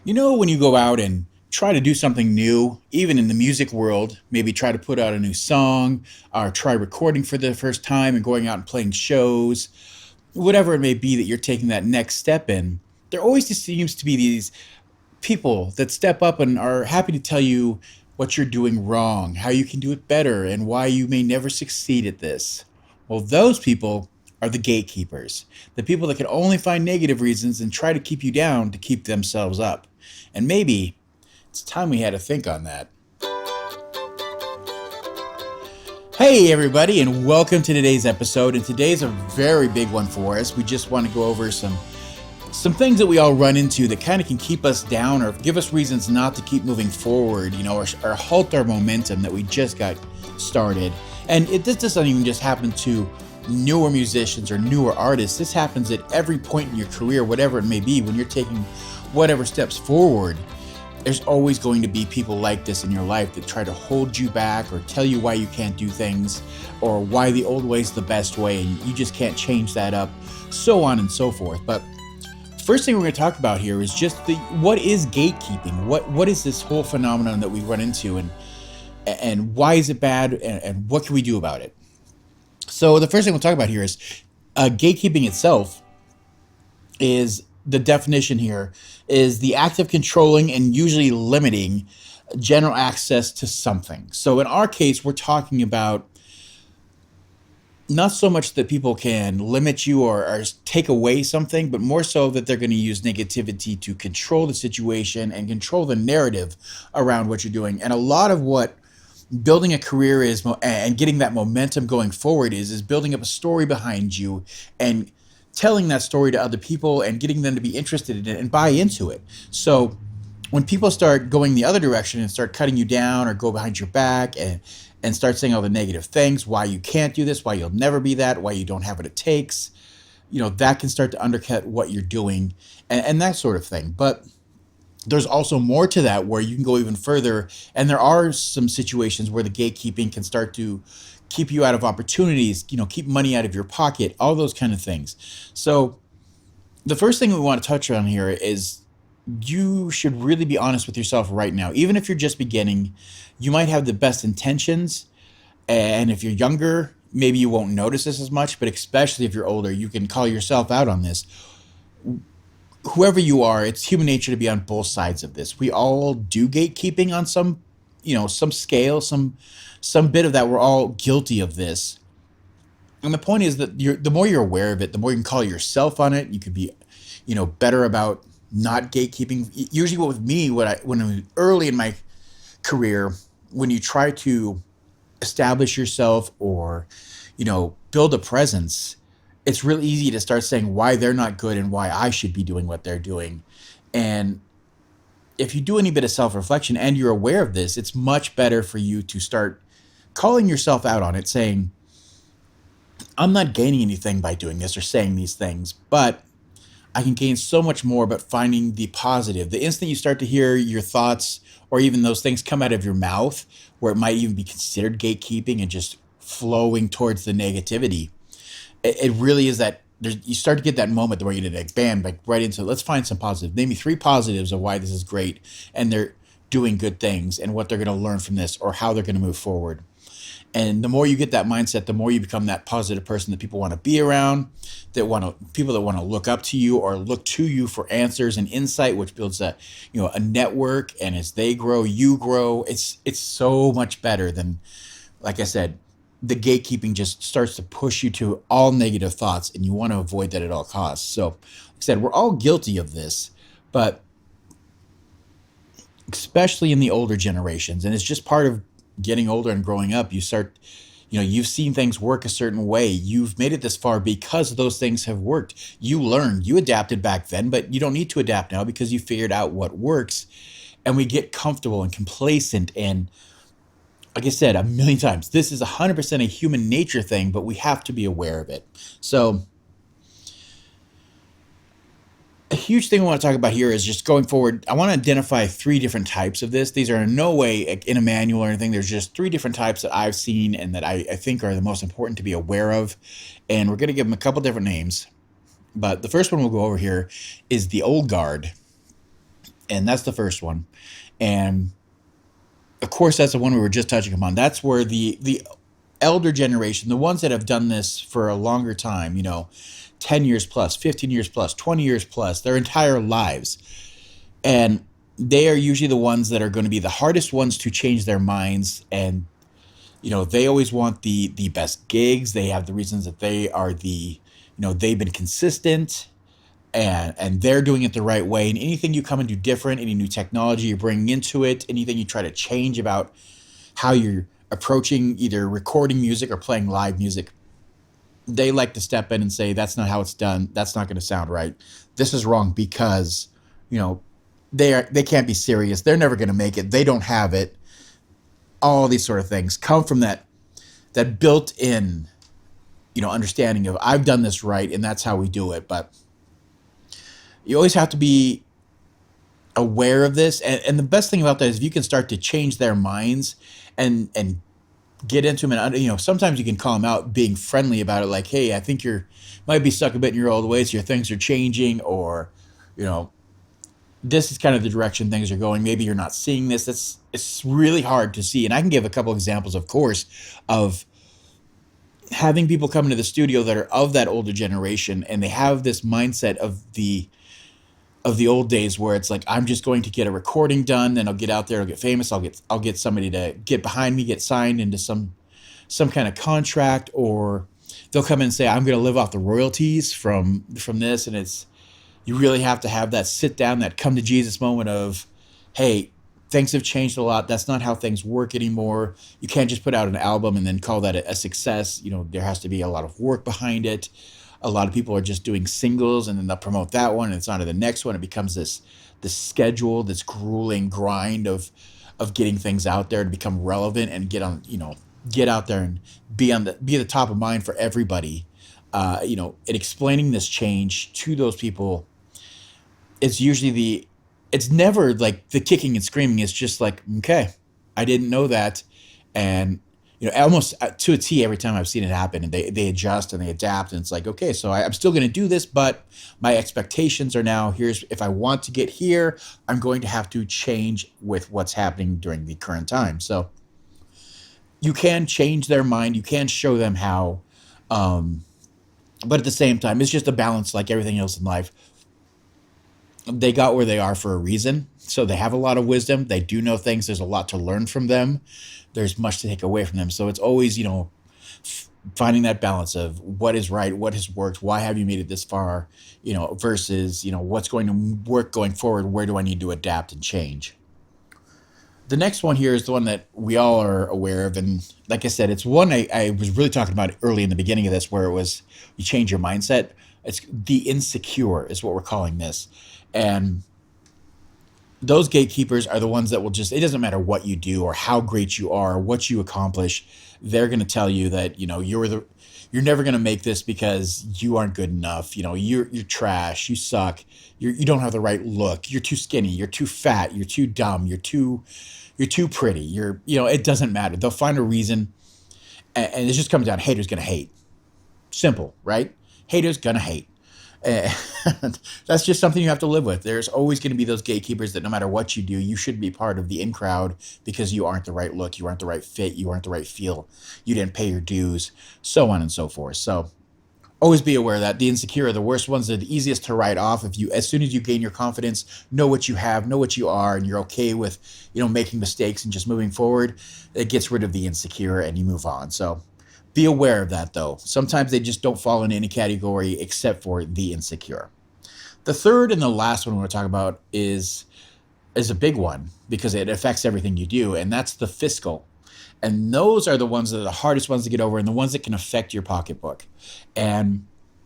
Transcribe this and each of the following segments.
When you go out and try to do something new, even in the music world, maybe try to put out a new song or try recording for the first time and going out and playing shows, whatever it may be that you're taking that next step in, there always just seems to be these people that step up and are happy to tell you what you're doing wrong, how you can do it better, and why you may never succeed at this. Well, those people are the gatekeepers, the people that can only find negative reasons and try to keep you down to keep themselves up. And maybe it's time we had to think on that. Hey, everybody, and welcome to today's episode. And today's a very big one for us. We just want to go over some things that we all run into that kind of can keep us down or give us reasons not to keep moving forward, or halt our momentum that we just got started. And this doesn't even just happen to newer musicians or newer artists. This happens at every point in your career, whatever it may be, when you're taking whatever steps forward. There's always going to be people like this in your life that try to hold you back or tell you why you can't do things or why the old way is the best way and you just can't change that up, so on and so forth. But first thing we're going to talk about here is just what is gatekeeping? What is this whole phenomenon that we run into, and why is it bad, and what can we do about it? So the first thing we'll talk about here is gatekeeping itself. Is the definition here is the act of controlling and usually limiting general access to something. So in our case, we're talking about not so much that people can limit you or take away something, but more so that they're going to use negativity to control the situation and control the narrative around what you're doing. And a lot of what building a career is and getting that momentum going forward is building up a story behind you and telling that story to other people and getting them to be interested in it and buy into it. So when people start going the other direction and start cutting you down or go behind your back and start saying all the negative things, why you can't do this, why you'll never be that, why you don't have what it takes, that can start to undercut what you're doing and that sort of thing. But there's also more to that where you can go even further. And there are some situations where the gatekeeping can start to keep you out of opportunities, keep money out of your pocket, all those kind of things. So the first thing we want to touch on here is you should really be honest with yourself right now. Even if you're just beginning, you might have the best intentions. And if you're younger, maybe you won't notice this as much, but especially if you're older, you can call yourself out on this. Whoever you are, it's human nature to be on both sides of this. We all do gatekeeping on some scale, some bit of that. We're all guilty of this. And the point is that the more you're aware of it, the more you can call yourself on it. You could be, better about not gatekeeping. Usually, what with me, when I was early in my career, when you try to establish yourself or, build a presence, it's really easy to start saying why they're not good and why I should be doing what they're doing. And if you do any bit of self-reflection and you're aware of this, it's much better for you to start calling yourself out on it, saying, I'm not gaining anything by doing this or saying these things, but I can gain so much more by finding the positive. The instant you start to hear your thoughts or even those things come out of your mouth, where it might even be considered gatekeeping and just flowing towards the negativity, it really is that you start to get that moment where you did like bam, like right into let's find some positive. Name me 3 positives of why this is great and they're doing good things and what they're going to learn from this or how they're going to move forward. And the more you get that mindset, the more you become that positive person that people want to be around, people that want to look up to you or look to you for answers and insight, which builds a network. And as they grow, you grow. It's so much better than, like I said, the gatekeeping just starts to push you to all negative thoughts, and you want to avoid that at all costs. So, like I said, we're all guilty of this, but especially in the older generations, and it's just part of getting older and growing up. You start, you've seen things work a certain way. You've made it this far because those things have worked. You learned, you adapted back then, but you don't need to adapt now because you figured out what works. And we get comfortable and complacent and, like I said a million times, this is 100% a human nature thing, but we have to be aware of it. So a huge thing I want to talk about here is just going forward. I want to identify 3 different types of this. These are in no way in a manual or anything. There's just 3 different types that I've seen and that I think are the most important to be aware of. And we're going to give them a couple different names. But the first one we'll go over here is the old guard. And that's the first one. And of course, that's the one we were just touching upon. That's where the elder generation, the ones that have done this for a longer time, 10 years plus, 15 years plus, 20 years plus, their entire lives. And they are usually the ones that are going to be the hardest ones to change their minds. And they always want the best gigs. They have the reasons that they are they've been consistent, and they're doing it the right way. And anything you come and do different, any new technology you're bringing into it, anything you try to change about how you're approaching either recording music or playing live music, they like to step in and say, that's not how it's done, that's not going to sound right, this is wrong, because you know they can't be serious, they're never going to make it, they don't have it. All these sort of things come from that built in understanding of, I've done this right and that's how we do it. But you always have to be aware of this, and the best thing about that is if you can start to change their minds and get into them, and sometimes you can call them out being friendly about it, like, hey, I think you're might be stuck a bit in your old ways, your things are changing, or you know this is kind of the direction things are going, maybe you're not seeing this. It's really hard to see, and I can give a couple examples, of course, of having people come into the studio that are of that older generation, and they have this mindset of the old days, where it's like, I'm just going to get a recording done, then I'll get out there, I'll get famous, I'll get somebody to get behind me, get signed into some kind of contract, or they'll come in and say, I'm going to live off the royalties from this. And it's, you really have to have that sit down, that come to Jesus moment of, hey, things have changed a lot, that's not how things work anymore. You can't just put out an album and then call that a success. There has to be a lot of work behind it. A lot of people are just doing singles, and then they'll promote that one and it's on to the next one. It becomes this schedule, this grueling grind of getting things out there to become relevant and get out there and be the top of mind for everybody. And explaining this change to those people, it's usually it's never like the kicking and screaming. It's just like, okay, I didn't know that. And almost to a T, every time I've seen it happen, and they adjust and they adapt, and it's like, okay, so I'm still going to do this, but my expectations are now, here's, if I want to get here, I'm going to have to change with what's happening during the current time. So you can change their mind, you can show them how, but at the same time, it's just a balance, like everything else in life. They got where they are for a reason. So they have a lot of wisdom. They do know things. There's a lot to learn from them. There's much to take away from them. So it's always, finding that balance of what is right, what has worked, why have you made it this far, versus, what's going to work going forward, where do I need to adapt and change. The next one here is the one that we all are aware of. And like I said, it's one I was really talking about early in the beginning of this, where it was, you change your mindset. It's the insecure is what we're calling this. And those gatekeepers are the ones that will just, it doesn't matter what you do or how great you are, or what you accomplish. They're going to tell you that, you're never going to make this because you aren't good enough. You're trash. You suck. You don't have the right look. You're too skinny. You're too fat. You're too dumb. You're too pretty. It doesn't matter. They'll find a reason. And it just comes down, haters going to hate. Simple, right? Haters going to hate. And that's just something you have to live with. There's always going to be those gatekeepers that no matter what you do, you should be part of the in crowd because you aren't the right look, you aren't the right fit, you aren't the right feel, you didn't pay your dues, so on and so forth. So always be aware that the insecure are the worst ones. They're the easiest to write off. If you, as soon as you gain your confidence, know what you have, know what you are, and you're okay with, making mistakes and just moving forward, it gets rid of the insecure and you move on. So be aware of that, though. Sometimes they just don't fall into any category except for the insecure. The third and the last one we're going to talk about is a big one because it affects everything you do, and that's the fiscal. And those are the ones that are the hardest ones to get over, and the ones that can affect your pocketbook. And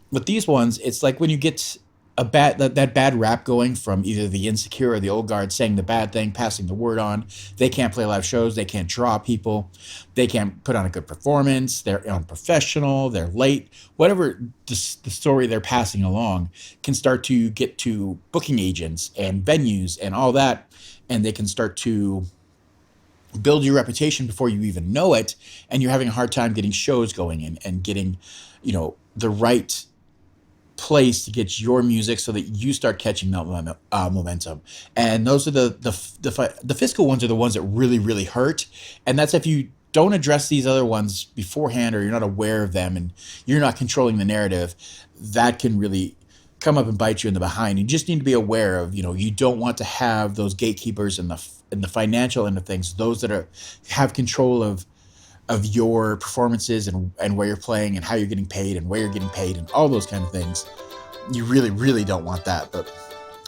with these ones, it's like when you get that bad rap going from either the insecure or the old guard saying the bad thing, passing the word on. They can't play live shows. They can't draw people. They can't put on a good performance. They're unprofessional. They're late. Whatever the story they're passing along can start to get to booking agents and venues and all that, and they can start to build your reputation before you even know it, and you're having a hard time getting shows going and getting, the right place to get your music so that you start catching that momentum. And those are the fiscal ones are the ones that really hurt. And that's if you don't address these other ones beforehand, or you're not aware of them and you're not controlling the narrative, that can really come up and bite you in the behind. You just need to be aware of, you don't want to have those gatekeepers in the financial end of things, those that have control of your performances and where you're playing and how you're getting paid and where you're getting paid and all those kind of things. You really don't want that. But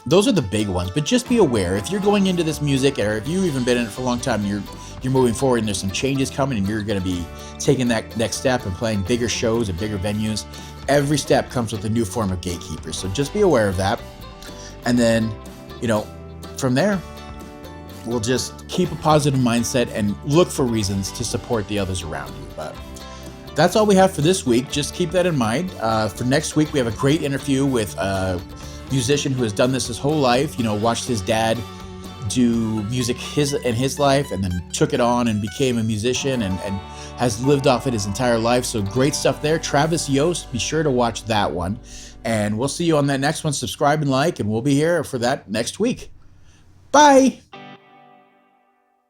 those are the big ones. But just be aware, if you're going into this music, or if you've even been in it for a long time, and you're moving forward and there's some changes coming and you're going to be taking that next step and playing bigger shows and bigger venues, every step comes with a new form of gatekeepers. So just be aware of that. And then, from there, we'll just keep a positive mindset and look for reasons to support the others around you. But that's all we have for this week. Just keep that in mind. For next week, we have a great interview with a musician who has done this his whole life. Watched his dad do music in his life, and then took it on and became a musician and has lived off it his entire life. So great stuff there. Travis Yost, be sure to watch that one. And we'll see you on that next one. Subscribe and like, and we'll be here for that next week. Bye.